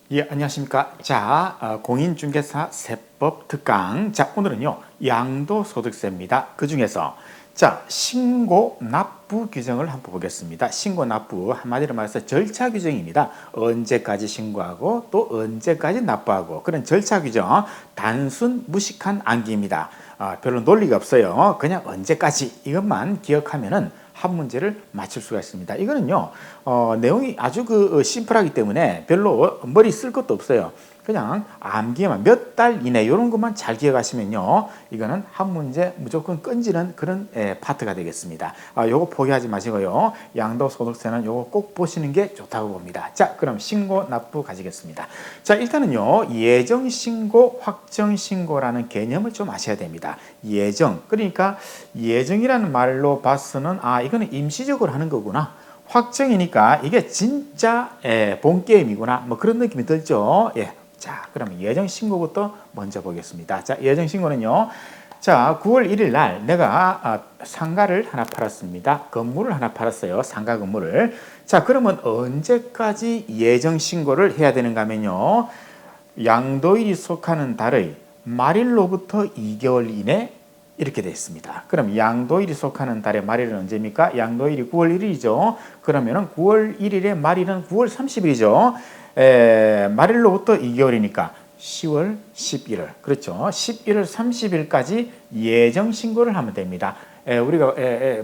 예, 안녕하십니까. 자, 공인중개사 세법 특강. 자, 오늘은요, 양도소득세입니다. 그 중에서, 자, 신고 납부 규정을 한번 보겠습니다. 신고 납부, 한마디로 말해서 절차 규정입니다. 언제까지 신고하고 또 언제까지 납부하고 그런 절차 규정, 단순 무식한 암기입니다. 별로 논리가 없어요. 그냥 언제까지 이것만 기억하면은 한 문제를 맞출 수가 있습니다. 이거는요, 내용이 아주 심플하기 때문에 별로 머리 쓸 것도 없어요. 그냥 암기만 몇 달 이내 이런 것만 잘 기억하시면요, 이거는 한 문제 무조건 끈지는 그런 파트가 되겠습니다. 요거 포기하지 마시고요. 양도소득세는 요거 꼭 보시는 게 좋다고 봅니다. 자, 그럼 신고 납부 가지겠습니다. 자, 일단은요, 예정신고, 확정신고라는 개념을 좀 아셔야 됩니다. 예정, 그러니까 예정이라는 말로 봐서는 이거는 임시적으로 하는 거구나. 확정이니까 이게 진짜 본 게임이구나. 뭐 그런 느낌이 들죠. 예. 자, 그러면 예정신고부터 먼저 보겠습니다. 자, 예정신고는요. 자, 9월 1일 날 내가 상가를 하나 팔았습니다. 건물을 하나 팔았어요. 상가 건물을. 자, 그러면 언제까지 예정신고를 해야 되는가 하면요. 양도일이 속하는 달의 말일로부터 2개월 이내 이렇게 되어 있습니다. 그럼 양도일이 속하는 달의 말일은 언제입니까? 양도일이 9월 1일이죠. 그러면은 9월 1일의 말일은 9월 30일이죠. 말일로부터 2개월이니까 10월 11월. 그렇죠. 11월 30일까지 예정 신고를 하면 됩니다. 우리가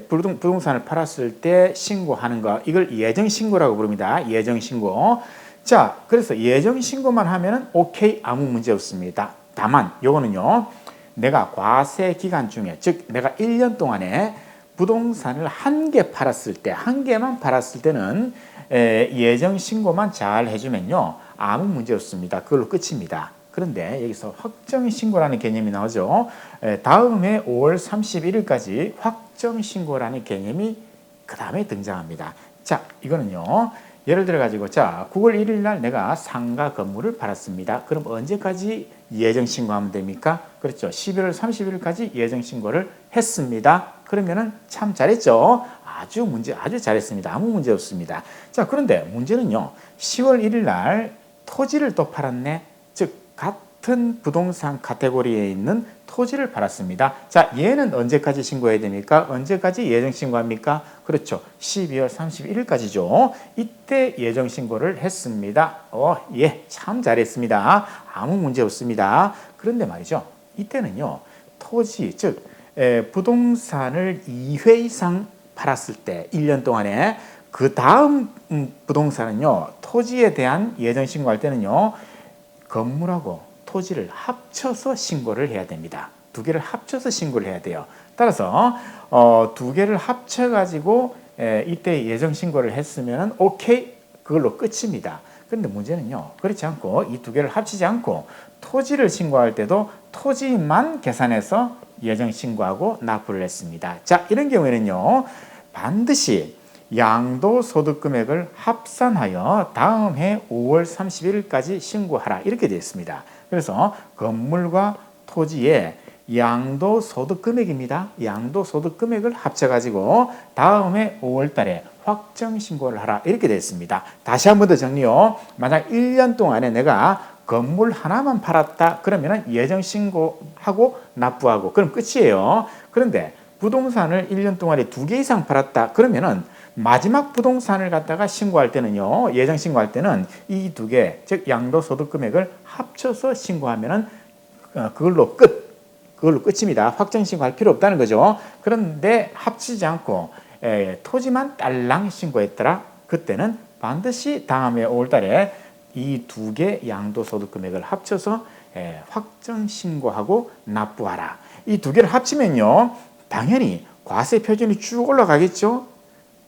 부동산을 팔았을 때 신고하는 거, 이걸 예정 신고라고 부릅니다. 예정 신고. 자, 그래서 예정 신고만 하면은 오케이, 아무 문제 없습니다. 다만 요거는요, 내가 과세 기간 중에, 즉 내가 1년 동안에 부동산을 한 개 팔았을 때, 한 개만 팔았을 때는 예정 신고만 잘 해주면요, 아무 문제 없습니다. 그걸로 끝입니다. 그런데 여기서 확정 신고라는 개념이 나오죠. 다음 해 5월 31일까지 확정 신고라는 개념이 그 다음에 등장합니다. 자, 이거는요, 예를 들어 가지고, 자, 9월 1일 날 내가 상가 건물을 팔았습니다. 그럼 언제까지 예정 신고하면 됩니까? 그렇죠. 11월 30일까지 예정 신고를 했습니다. 그러면은 참 잘했죠. 아주 잘했습니다. 아무 문제 없습니다. 자, 그런데 문제는요, 10월 1일 날 토지를 또 팔았네. 즉, 같은 부동산 카테고리에 있는 토지를 팔았습니다. 자, 얘는 언제까지 신고해야 됩니까? 언제까지 예정 신고합니까? 그렇죠. 12월 31일까지죠. 이때 예정 신고를 했습니다. 예, 참 잘했습니다. 아무 문제 없습니다. 그런데 말이죠, 이때는요, 토지, 즉 부동산을 2회 이상 팔았을 때 1년 동안에 그 다음 부동산은요, 토지에 대한 예정 신고할 때는요, 건물하고 토지를 합쳐서 신고를 해야 됩니다. 두 개를 합쳐서 신고를 해야 돼요. 따라서 두 개를 합쳐가지고 이때 예정 신고를 했으면 오케이, 그걸로 끝입니다. 그런데 문제는요, 그렇지 않고 이 두 개를 합치지 않고 토지를 신고할 때도 토지만 계산해서 예정 신고하고 납부를 했습니다. 자, 이런 경우에는요, 반드시 양도소득 금액을 합산하여 다음 해 5월 31일까지 신고하라, 이렇게 되어 있습니다. 그래서 건물과 토지의 양도소득 금액입니다. 양도소득 금액을 합쳐가지고 다음 해 5월 달에 확정 신고를 하라, 이렇게 되어 있습니다. 다시 한 번 더 정리요. 만약 1년 동안에 내가 건물 하나만 팔았다 그러면 예정 신고하고 납부하고 그럼 끝이에요. 그런데 부동산을 1년 동안에 2개 이상 팔았다 그러면은 마지막 부동산을 갖다가 신고할 때는요, 예정 신고할 때는 이 두 개, 즉 양도소득 금액을 합쳐서 신고하면은 그걸로 끝입니다. 확정 신고할 필요 없다는 거죠. 그런데 합치지 않고 토지만 딸랑 신고했더라, 그때는 반드시 다음에 5월 달에 이 두 개 양도소득 금액을 합쳐서 확정 신고하고 납부하라. 이 두 개를 합치면요, 당연히 과세 표준이 쭉 올라가겠죠.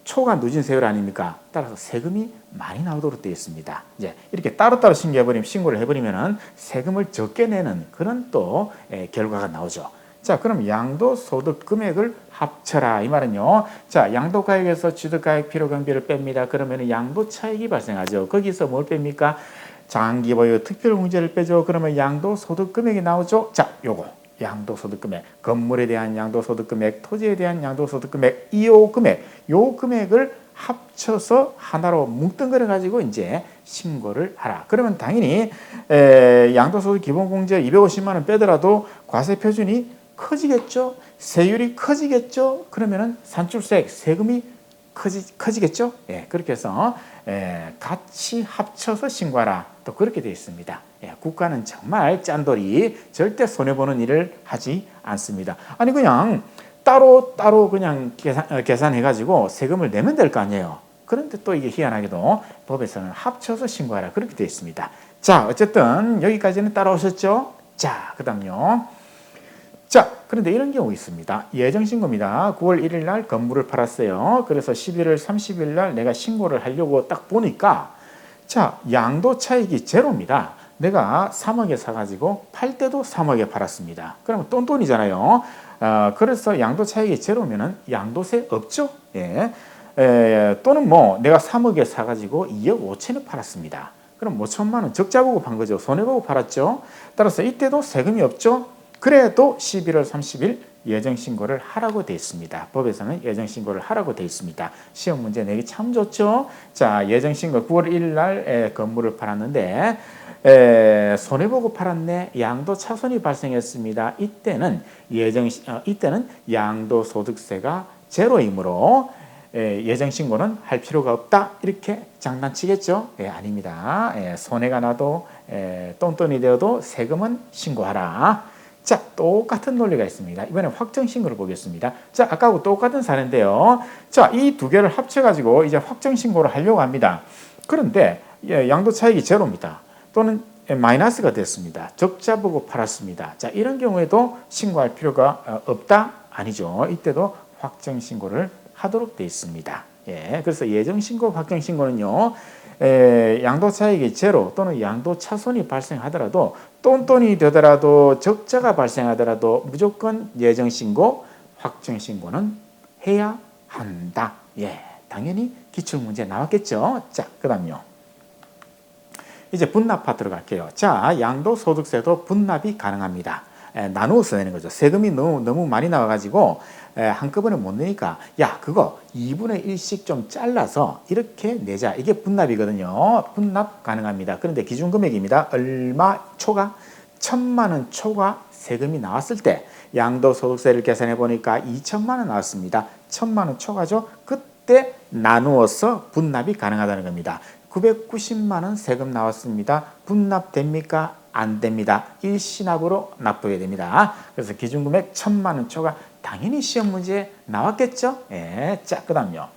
초과 누진 세율 아닙니까? 따라서 세금이 많이 나오도록 되어 있습니다. 이제 이렇게 따로따로 신고를 해버리면 세금을 적게 내는 그런 또 결과가 나오죠. 자, 그럼 양도소득 금액을 합쳐라, 이 말은요, 자, 양도가액에서 취득가액 필요경비를 뺍니다. 그러면 양도차익이 발생하죠. 거기서 뭘 뺍니까? 장기보유 특별공제를 빼죠. 그러면 양도소득 금액이 나오죠. 자, 요거 양도소득 금액, 건물에 대한 양도소득 금액, 토지에 대한 양도소득 금액, 요 금액을 합쳐서 하나로 뭉뚱그려 가지고 이제 신고를 하라. 그러면 당연히 양도소득 기본공제 250만 원 빼더라도 과세 표준이 커지겠죠. 세율이 커지겠죠. 그러면은 산출세 세금이 커지겠죠. 예, 그렇게 해서 같이 합쳐서 신고하라. 또 그렇게 되어 있습니다. 예, 국가는 정말 짠돌이 절대 손해보는 일을 하지 않습니다. 아니 그냥 따로 그냥 계산해가지고 세금을 내면 될 거 아니에요. 그런데 또 이게 희한하게도 법에서는 합쳐서 신고하라 그렇게 되어 있습니다. 자, 어쨌든 여기까지는 따라오셨죠? 자, 그 다음요. 자, 그런데 이런 경우 있습니다. 예정신고입니다. 9월 1일 날 건물을 팔았어요. 그래서 11월 30일 날 내가 신고를 하려고 딱 보니까 자, 양도 차익이 제로입니다. 내가 3억에 사가지고 팔 때도 3억에 팔았습니다. 그러면 똔똔이잖아요. 그래서 양도 차익이 제로면은 양도세 없죠. 예. 또는 뭐 내가 3억에 사가지고 2억 5천에 팔았습니다. 그럼 5천만 원 적자 보고 판 거죠. 손해 보고 팔았죠. 따라서 이때도 세금이 없죠. 그래도 11월 30일 예정신고를 하라고 되어 있습니다. 법에서는 예정신고를 하라고 되어 있습니다. 시험 문제 내기 참 좋죠. 자, 예정신고 9월 1일 날 건물을 팔았는데 손해보고 팔았네. 양도차손이 발생했습니다. 이때는 이때는 양도소득세가 제로이므로 예정신고는 할 필요가 없다. 이렇게 장난치겠죠? 아닙니다. 손해가 나도 똔똔이 되어도 세금은 신고하라. 자, 똑같은 논리가 있습니다. 이번에 확정신고를 보겠습니다. 자, 아까하고 똑같은 사례인데요. 자, 이 두 개를 합쳐가지고 이제 확정신고를 하려고 합니다. 그런데 양도차익이 제로입니다. 또는 마이너스가 됐습니다. 적자 보고 팔았습니다. 자, 이런 경우에도 신고할 필요가 없다? 아니죠. 이때도 확정신고를 하도록 되어 있습니다. 예, 그래서 예정신고, 확정신고는요, 양도차익이 제로 또는 양도차손이 발생하더라도 똔똔이 되더라도 적자가 발생하더라도 무조건 예정신고, 확정신고는 해야 한다. 예, 당연히 기출문제 나왔겠죠. 자, 그 다음요. 이제 분납 파트로 갈게요. 자, 양도소득세도 분납이 가능합니다. 나누어서 내는 거죠. 세금이 너무 많이 나와가지고 한꺼번에 못 내니까 야, 그거 2분의 1씩 좀 잘라서 이렇게 내자. 이게 분납이거든요. 분납 가능합니다. 그런데 기준금액입니다. 얼마 초과? 1,000만 원 초과 세금이 나왔을 때 양도소득세를 계산해 보니까 2천만 원 나왔습니다. 1,000만 원 초과죠. 그때 나누어서 분납이 가능하다는 겁니다. 990만 원 세금 나왔습니다. 분납됩니까? 안 됩니다. 일시납으로 납부해야 됩니다. 그래서 기준금액 1,000만 원 초과 당연히 시험 문제에 나왔겠죠? 예. 자, 그 다음요.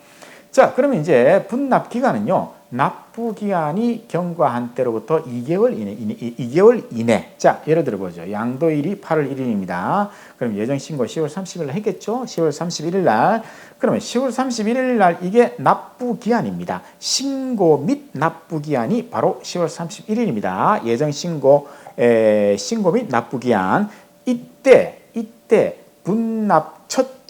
자, 그러면 이제 분납 기간은요. 납부 기한이 경과한 때로부터 2개월 이내. 자, 예를 들어 보죠. 양도일이 8월 1일입니다. 그럼 예정신고 10월 30일 날 했겠죠? 10월 31일 날. 그러면 10월 31일 날 이게 납부 기한입니다. 신고 및 납부 기한이 바로 10월 31일입니다. 예정신고 신고 및 납부 기한. 이때 분납 첫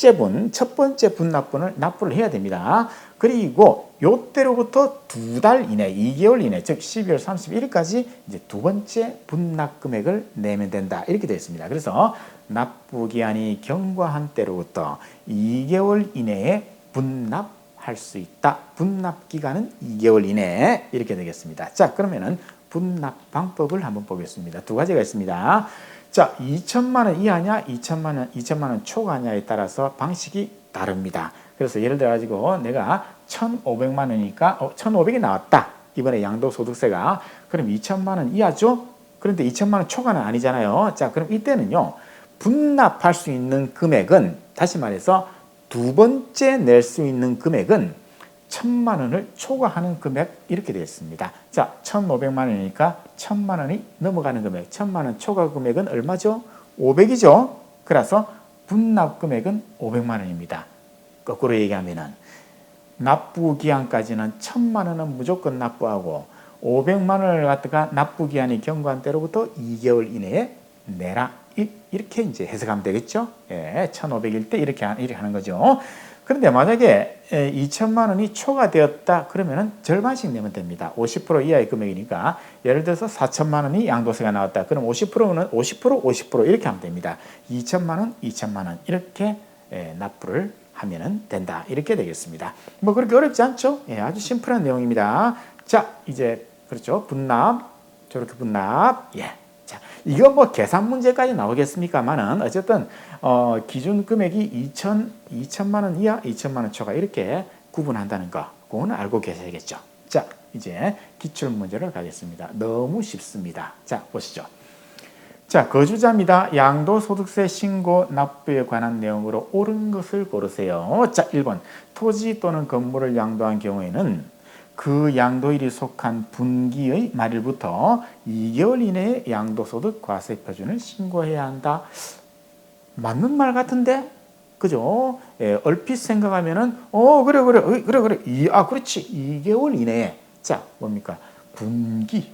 번째 분납분을 납부를 해야 됩니다. 그리고 요때로부터 2달 이내, 2개월 이내, 즉 12월 31일까지 이제 두 번째 분납 금액을 내면 된다. 이렇게 되어 있습니다. 그래서 납부 기한이 경과한 때로부터 2개월 이내에 분납할 수 있다. 분납 기간은 2개월 이내 이렇게 되겠습니다. 자, 그러면은 분납 방법을 한번 보겠습니다. 두 가지가 있습니다. 자, 2천만 원 이하냐, 2천만 원 초과냐에 따라서 방식이 다릅니다. 그래서 예를 들어 가지고 내가 1,500만 원이니까 1,500이 나왔다. 이번에 양도소득세가. 그럼 2천만 원 이하죠? 그런데 2천만 원 초과는 아니잖아요. 자, 그럼 이때는요. 분납할 수 있는 금액은 다시 말해서 두 번째 낼 수 있는 금액은 1,000만 원을 초과하는 금액 이렇게 되어 있습니다. 자, 1,500만 원이니까 1,000만 원이 넘어가는 금액, 1,000만 원 초과 금액은 얼마죠? 500이죠. 그래서 분납 금액은 500만 원입니다. 거꾸로 얘기하면은 납부 기한까지는 1,000만 원은 무조건 납부하고 500만 원을 갖다가 납부 기한이 경과한 때로부터 2개월 이내에 내라. 이렇게 이제 해석하면 되겠죠. 예, 1,500일 때 이렇게 하는 거죠. 그런데 만약에 2천만 원이 초과되었다 그러면은 절반씩 내면 됩니다. 50% 이하의 금액이니까 예를 들어서 4천만 원이 양도세가 나왔다. 그럼 50%는 50% 이렇게 하면 됩니다. 2천만 원, 2천만 원 이렇게 납부를 하면은 된다. 이렇게 되겠습니다. 뭐 그렇게 어렵지 않죠? 예, 아주 심플한 내용입니다. 자, 이제 그렇죠. 분납, 저렇게 분납. 예. 자, 이거 뭐 계산 문제까지 나오겠습니까만은 어쨌든 기준 금액이 2천만 원 이하, 2천만 원 초과 이렇게 구분한다는 거, 그거는 알고 계셔야겠죠. 자, 이제 기출 문제를 가겠습니다. 너무 쉽습니다. 자, 보시죠. 자, 거주자입니다. 양도소득세 신고 납부에 관한 내용으로 옳은 것을 고르세요. 자, 1번. 토지 또는 건물을 양도한 경우에는 그 양도일이 속한 분기의 말일부터 2개월 이내에 양도소득 과세 표준을 신고해야 한다. 맞는 말 같은데? 그죠? 예, 얼핏 생각하면은, 그래. 그렇지. 2개월 이내에. 자, 뭡니까? 분기.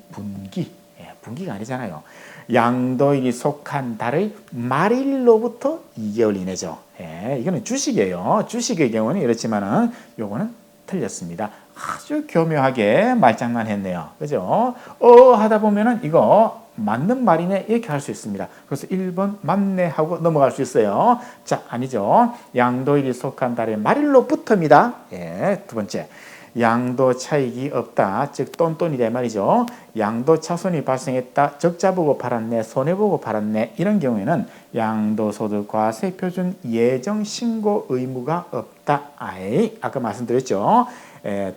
예, 분기가 아니잖아요. 양도일이 속한 달의 말일로부터 2개월 이내죠. 예, 이거는 주식이에요. 주식의 경우는 이렇지만은, 요거는 틀렸습니다. 아주 교묘하게 말장난했네요. 그죠? 하다 보면은 이거 맞는 말이네 이렇게 할 수 있습니다. 그래서 1번 맞네 하고 넘어갈 수 있어요. 자, 아니죠. 양도일이 속한 달의 말일로부터입니다. 예, 두 번째. 양도 차익이 없다. 즉 똔똔이래 말이죠. 양도 차손이 발생했다. 적자 보고 팔았네. 손해 보고 팔았네. 이런 경우에는 양도소득 과세 표준 예정 신고 의무가 없다. 아까 말씀드렸죠.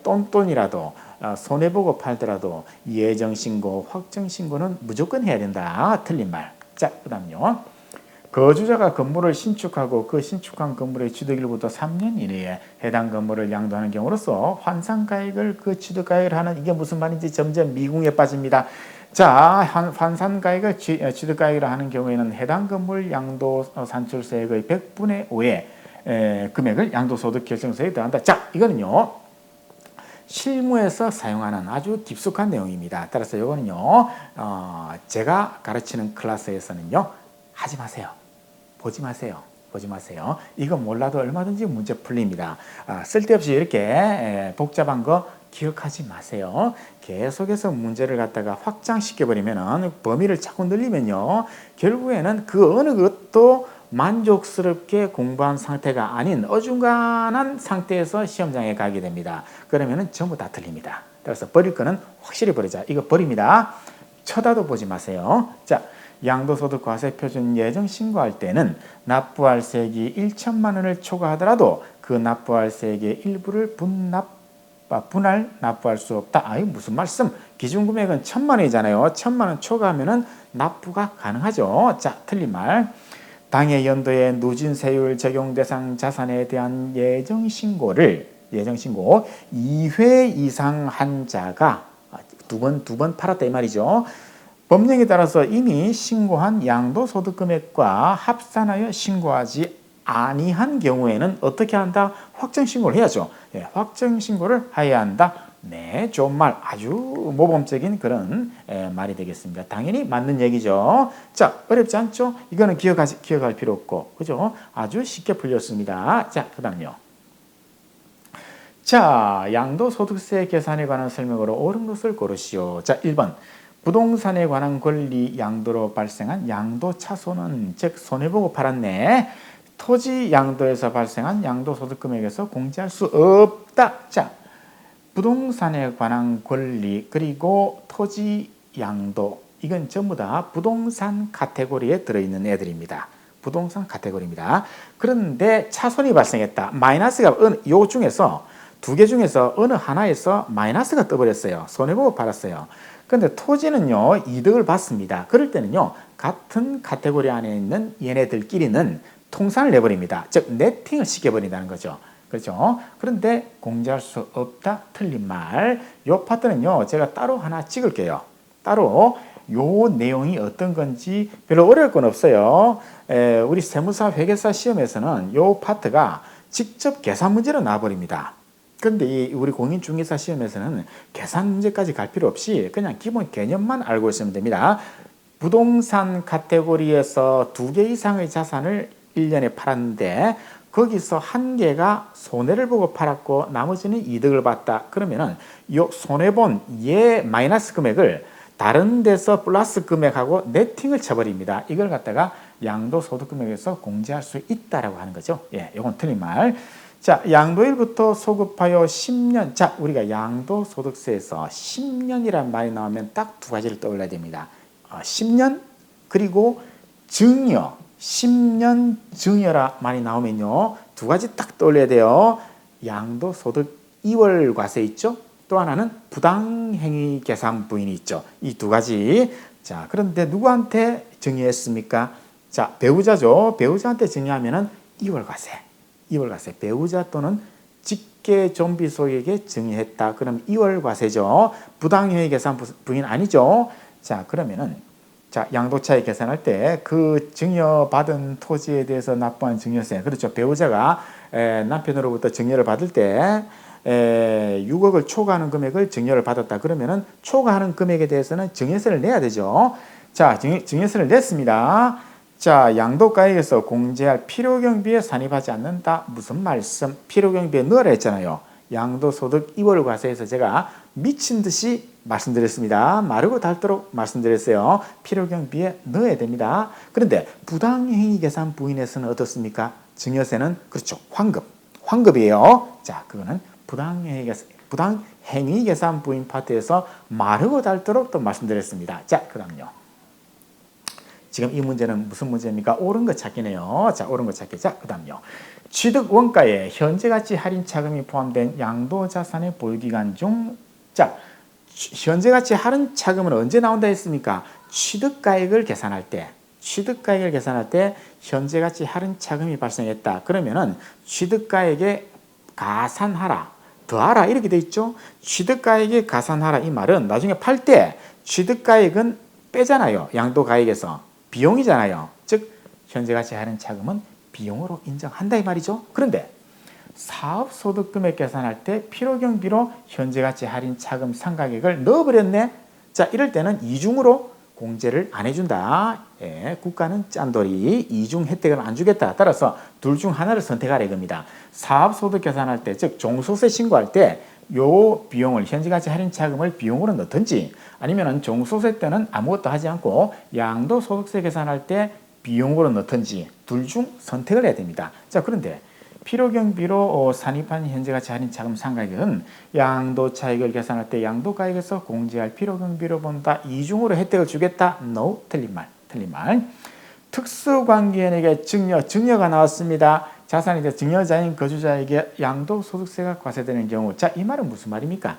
똔똔이라도 손해 보고 팔더라도 예정 신고, 확정 신고는 무조건 해야 된다. 틀린 말. 자, 그다음요. 거주자가 건물을 신축하고 그 신축한 건물의 취득일부터 3년 이내에 해당 건물을 양도하는 경우로서 환산가액을 그 취득가액을 하는 이게 무슨 말인지 점점 미궁에 빠집니다. 자, 환산가액을 취득가액을 하는 경우에는 해당 건물 양도 산출세액의 100분의 5의 금액을 양도소득 결정세에 더한다. 자, 이거는요. 실무에서 사용하는 아주 깊숙한 내용입니다. 따라서 이거는요. 제가 가르치는 클래스에서는요. 하지 마세요. 보지 마세요. 이거 몰라도 얼마든지 문제 풀립니다. 쓸데없이 이렇게 복잡한 거 기억하지 마세요. 계속해서 문제를 갖다가 확장시켜버리면 범위를 자꾸 늘리면요. 결국에는 그 어느 것도 만족스럽게 공부한 상태가 아닌 어중간한 상태에서 시험장에 가게 됩니다. 그러면 전부 다 틀립니다. 따라서 버릴 거는 확실히 버리자. 이거 버립니다. 쳐다도 보지 마세요. 자, 양도소득 과세 표준 예정 신고할 때는 납부할 세액이 1천만 원을 초과하더라도 그 납부할 세액의 일부를 분할 납부할 수 없다. 아이 무슨 말씀? 기준금액은 1,000만 원이잖아요. 1,000만 원 초과하면은 납부가 가능하죠. 자, 틀린 말. 당해 연도에 누진세율 적용 대상 자산에 대한 예정신고 2회 이상 한 자가 두 번 팔았다 이 말이죠. 법령에 따라서 이미 신고한 양도소득금액과 합산하여 신고하지 아니한 경우에는 어떻게 한다? 확정신고를 해야죠. 예, 확정신고를 해야 한다. 네, 좋은 말, 아주 모범적인 그런 말이 되겠습니다. 당연히 맞는 얘기죠. 자, 어렵지 않죠? 이거는 기억할 필요 없고, 그죠? 아주 쉽게 풀렸습니다. 자, 그 다음요. 자, 양도소득세 계산에 관한 설명으로 옳은 것을 고르시오. 자, 1번. 부동산에 관한 권리 양도로 발생한 양도 차손은 즉 손해보고 팔았네. 토지 양도에서 발생한 양도소득 금액에서 공제할 수 없다. 자, 부동산에 관한 권리 그리고 토지 양도 이건 전부 다 부동산 카테고리에 들어있는 애들입니다. 부동산 카테고리입니다. 그런데 차손이 발생했다. 마이너스가 요 중에서 두 개 중에서 어느 하나에서 마이너스가 떠버렸어요. 손해보고 팔았어요. 그런데 토지는요 이득을 받습니다. 그럴 때는요 같은 카테고리 안에 있는 얘네들끼리는 통산을 내버립니다. 즉 네팅을 시켜버린다는 거죠. 그렇죠? 그런데 공제할 수 없다. 틀린 말. 요 파트는요 제가 따로 하나 찍을게요. 따로 요 내용이 어떤 건지 별로 어려울 건 없어요. 우리 세무사 회계사 시험에서는 요 파트가 직접 계산 문제로 나와버립니다. 그런데 우리 공인중개사 시험에서는 계산 문제까지 갈 필요 없이 그냥 기본 개념만 알고 있으면 됩니다. 부동산 카테고리에서 2개 이상의 자산을 1년에 팔았는데 거기서 1개가 손해를 보고 팔았고 나머지는 이득을 봤다. 그러면은 이 손해본 얘 마이너스 금액을 다른 데서 플러스 금액하고 네팅을 쳐버립니다. 이걸 갖다가 양도소득금액에서 공제할 수 있다라고 하는 거죠. 예, 이건 틀린 말. 자, 양도일부터 소급하여 10년. 자, 우리가 양도소득세에서 10년이란 말이 나오면 딱 두 가지를 떠올려야 됩니다. 10년 그리고 증여. 10년 증여라 말이 나오면요. 두 가지 딱 떠올려야 돼요. 양도소득 2월 과세 있죠? 또 하나는 부당행위 계산 부인이 있죠. 이 두 가지. 자, 그런데 누구한테 증여했습니까? 자, 배우자죠. 배우자한테 증여하면은 2월 과세. 2월 과세. 배우자 또는 직계 좀비 소유에게 증여했다. 그럼 2월 과세죠. 부당행위 계산 부인 아니죠. 자, 그러면은 자, 양도차익 계산할 때 그 증여받은 토지에 대해서 납부한 증여세. 그렇죠. 배우자가 남편으로부터 증여를 받을 때 6억을 초과하는 금액을 증여를 받았다. 그러면은 초과하는 금액에 대해서는 증여세를 내야 되죠. 자, 증여세를 냈습니다. 자, 양도가액에서 공제할 필요경비에 산입하지 않는다. 무슨 말씀? 필요경비에 넣으라 했잖아요. 양도소득 2월 과세에서 제가 미친 듯이 말씀드렸습니다. 마르고 닳도록 말씀드렸어요. 필요경비에 넣어야 됩니다. 그런데 부당행위 계산 부인에서는 어떻습니까? 증여세는 그렇죠. 환급이에요. 자, 그거는 부당행위 계산 부인 파트에서 마르고 닳도록 또 말씀드렸습니다. 자, 그다음요. 지금 이 문제는 무슨 문제입니까? 옳은 거 찾기네요. 자, 옳은 거 찾기. 자, 그다음요. 취득 원가에 현재가치 할인 차금이 포함된 양도자산의 보유기간 중, 자, 현재가치 할인 차금은 언제 나온다 했습니까? 취득가액을 계산할 때 현재가치 할인 차금이 발생했다. 그러면은 취득가액에 가산하라, 더하라 이렇게 돼 있죠. 취득가액에 가산하라 이 말은 나중에 팔 때 취득가액은 빼잖아요. 양도가액에서 비용이잖아요. 즉 현재가치 할인 차금은 비용으로 인정한다 이 말이죠. 그런데 사업소득금액 계산할 때 필요경비로 현재가치 할인 차금 상각액을 넣어버렸네. 자, 이럴 때는 이중으로 공제를 안 해준다. 예, 국가는 짠돌이 이중 혜택을 안 주겠다. 따라서 둘 중 하나를 선택하라 이겁니다. 사업소득 계산할 때, 즉 종소세 신고할 때 요 비용을 현재가치 할인 차금을 비용으로 넣든지 아니면은 종소세 때는 아무것도 하지 않고 양도소득세 계산할 때 비용으로 넣든지 둘 중 선택을 해야 됩니다. 자, 그런데 필요경비로 산입한 현재가치 할인 차금 상각액은 양도차익을 계산할 때 양도가액에서 공제할 필요경비로 본다. 이중으로 혜택을 주겠다. No, 틀린 말. 특수관계인에게 증여가 나왔습니다. 자산이 증여자인 거주자에게 양도소득세가 과세되는 경우. 자, 이 말은 무슨 말입니까?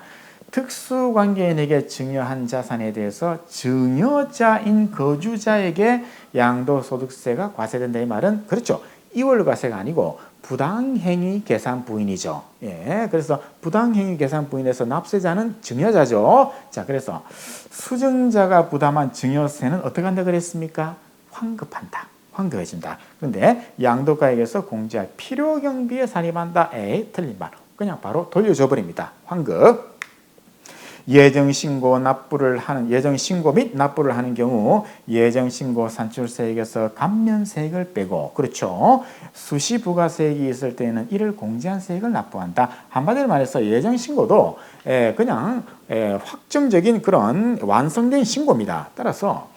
특수관계인에게 증여한 자산에 대해서 증여자인 거주자에게 양도소득세가 과세된다 이 말은 그렇죠. 2월 과세가 아니고 부당행위 계산 부인이죠. 예, 그래서 부당행위 계산 부인에서 납세자는 증여자죠. 자, 그래서 수증자가 부담한 증여세는 어떻게 한다 그랬습니까? 환급해준다. 그런데 양도가액에서 공제할 필요경비에 산입한다. 에이, 틀린 말. 그냥 바로 돌려줘 버립니다. 환급. 예정신고 및 납부를 하는 경우 예정신고 산출세액에서 감면세액을 빼고, 그렇죠. 수시부가세액이 있을 때는 이를 공제한 세액을 납부한다. 한마디로 말해서 예정신고도 그냥 확정적인 그런 완성된 신고입니다. 따라서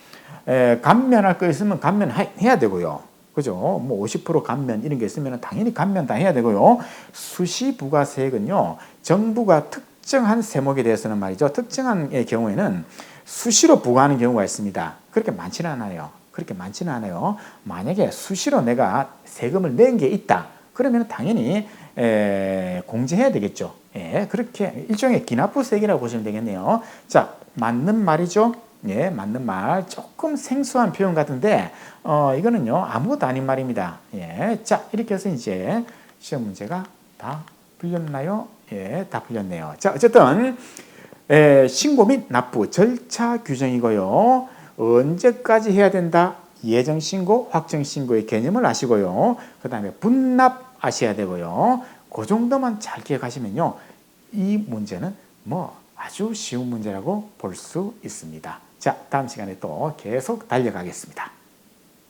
감면할 거 있으면 감면해야 되고요. 그죠? 뭐 50% 감면 이런 게 있으면 당연히 감면 다 해야 되고요. 수시부가세액은요, 정부가 특정한 세목에 대해서는 말이죠. 특정한 경우에는 수시로 부과하는 경우가 있습니다. 그렇게 많지는 않아요. 만약에 수시로 내가 세금을 낸 게 있다. 그러면 당연히 공제해야 되겠죠. 예, 그렇게 일종의 기납부세액이라고 보시면 되겠네요. 자, 맞는 말이죠. 예, 맞는 말. 조금 생소한 표현 같은데 이거는요 아무것도 아닌 말입니다. 예, 자, 이렇게 해서 이제 시험 문제가 다 풀렸나요? 예, 다 풀렸네요. 자, 어쨌든 신고 및 납부 절차 규정이고요. 언제까지 해야 된다? 예정신고, 확정신고의 개념을 아시고요. 그 다음에 분납 아셔야 되고요. 그 정도만 잘 기억하시면요, 이 문제는 뭐 아주 쉬운 문제라고 볼 수 있습니다. 자, 다음 시간에 또 계속 달려가겠습니다.